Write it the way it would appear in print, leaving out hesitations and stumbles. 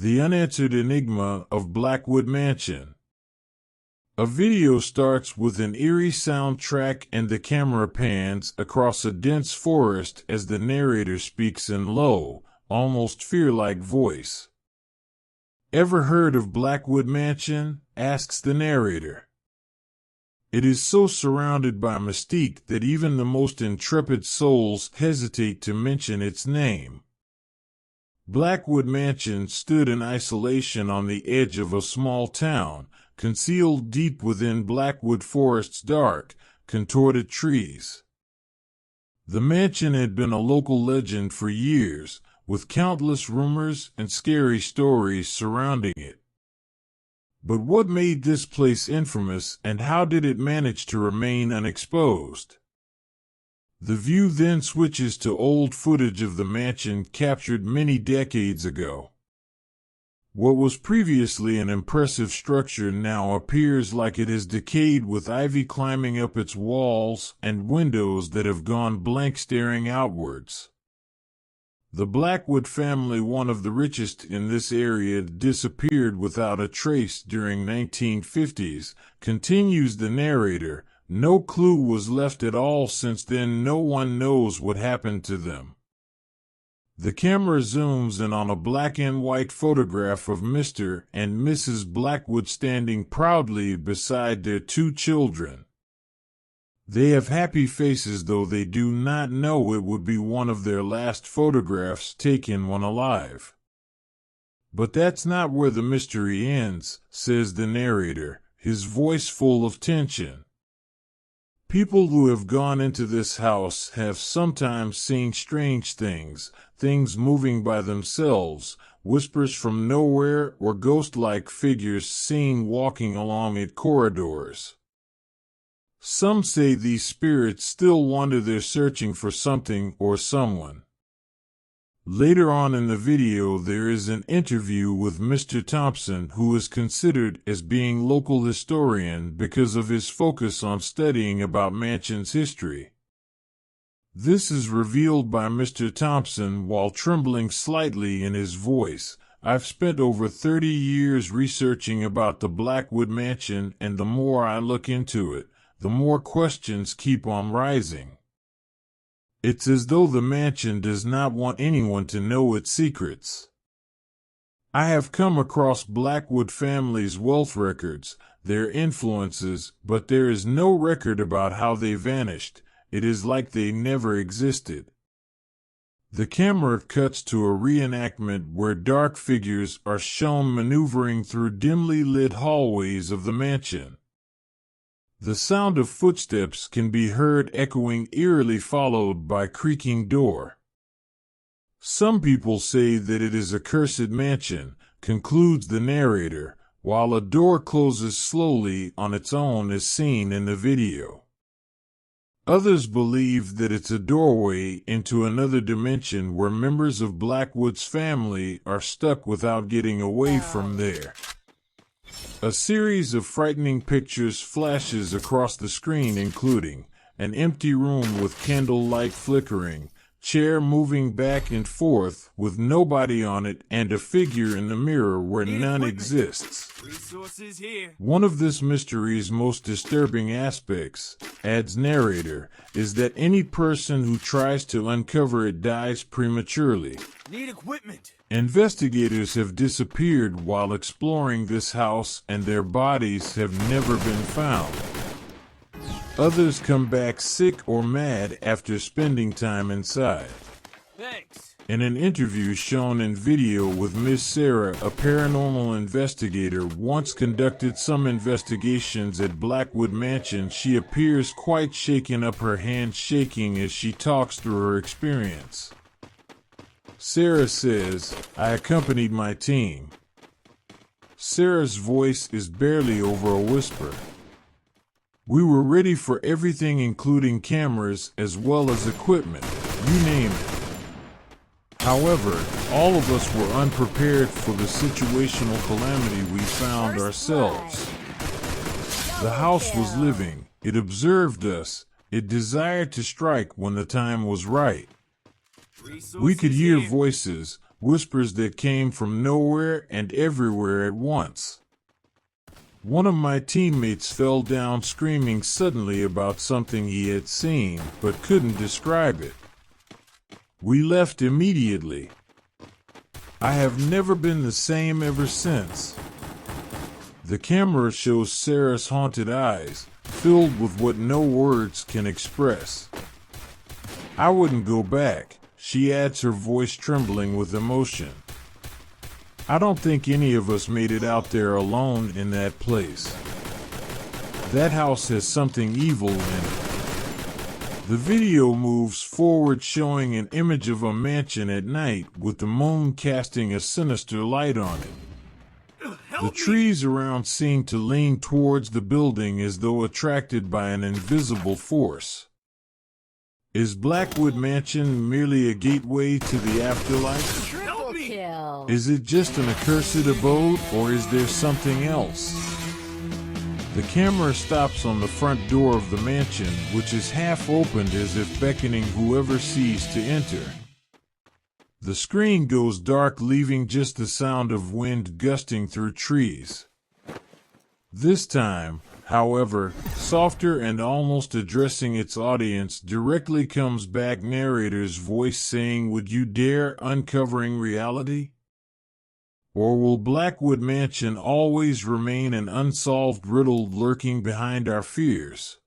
The Unanswered Enigma of Blackwood Mansion. A video starts with an eerie soundtrack and the camera pans across a dense forest as the narrator speaks in low, almost fear-like voice. "Ever heard of Blackwood Mansion?" asks the narrator. It is so surrounded by mystique that even the most intrepid souls hesitate to mention its name. Blackwood Mansion stood in isolation on the edge of a small town, concealed deep within Blackwood Forest's dark, contorted trees. The mansion had been a local legend for years, with countless rumors and scary stories surrounding it. But what made this place infamous, and how did it manage to remain unexposed? The view then switches to old footage of the mansion captured many decades ago. What was previously an impressive structure now appears like it has decayed, with ivy climbing up its walls and windows that have gone blank, staring outwards. The Blackwood family, one of the richest in this area, disappeared without a trace during 1950s, continues the narrator. No clue was left at all since then. No one knows what happened to them. The camera zooms in on a black and white photograph of Mr. and Mrs. Blackwood standing proudly beside their two children. They have happy faces, though they do not know it would be one of their last photographs taken when alive. But that's not where the mystery ends, says the narrator, his voice full of tension. People who have gone into this house have sometimes seen strange things, things moving by themselves, whispers from nowhere, or ghost-like figures seen walking along its corridors. Some say these spirits still wander there, searching for something or someone. Later on in the video, there is an interview with Mr. Thompson, who is considered as being local historian because of his focus on studying about mansion's history. This is revealed by Mr. Thompson while trembling slightly in his voice. "I've spent over 30 years researching about the Blackwood Mansion, and the more I look into it, the more questions keep on rising. It's as though the mansion does not want anyone to know its secrets. I have come across Blackwood family's wealth records, their influences, but there is no record about how they vanished. It is like they never existed." The camera cuts to a reenactment where dark figures are shown maneuvering through dimly lit hallways of the mansion. The sound of footsteps can be heard echoing eerily, followed by creaking door. "Some people say that it is a cursed mansion," concludes the narrator, while a door closes slowly on its own as seen in the video. Others believe that it's a doorway into another dimension where members of Blackwood's family are stuck without getting away from there. A series of frightening pictures flashes across the screen, including an empty room with candlelight flickering, chair moving back and forth with nobody on it, and a figure in the mirror where none exists. "One of this mystery's most disturbing aspects," adds narrator, "is that any person who tries to uncover it dies prematurely. Need equipment. Investigators have disappeared while exploring this house, and their bodies have never been found. Others come back sick or mad after spending time inside." Thanks. In an interview shown in video with Miss Sarah, a paranormal investigator once conducted some investigations at Blackwood Mansion. She appears quite shaken up, her hands shaking as she talks through her experience. Sarah says, "I accompanied my team." Sarah's voice is barely over a whisper. "We were ready for everything, including cameras as well as equipment, you name it. However, all of us were unprepared for the situational calamity we found ourselves. The house was living, it observed us, it desired to strike when the time was right. We could hear voices, whispers that came from nowhere and everywhere at once. One of my teammates fell down screaming suddenly about something he had seen, but couldn't describe it. We left immediately. I have never been the same ever since. The camera shows Sarah's haunted eyes, filled with what no words can express. I wouldn't go back, she adds, her voice trembling with emotion. I don't think any of us made it out there alone in that place. That house has something evil in it. The video moves forward, showing an image of a mansion at night with the moon casting a sinister light on it. The trees around seem to lean towards the building as though attracted by an invisible force. Is Blackwood Mansion merely a gateway to the afterlife? Triple kill. Is it just an accursed abode, or is there something else? The camera stops on the front door of the mansion, which is half opened as if beckoning whoever sees to enter. The screen goes dark, leaving just the sound of wind gusting through trees. This time, however, softer and almost addressing its audience, directly comes back narrator's voice saying, "Would you dare?" uncovering reality? Or will Blackwood Mansion always remain an unsolved riddle lurking behind our fears?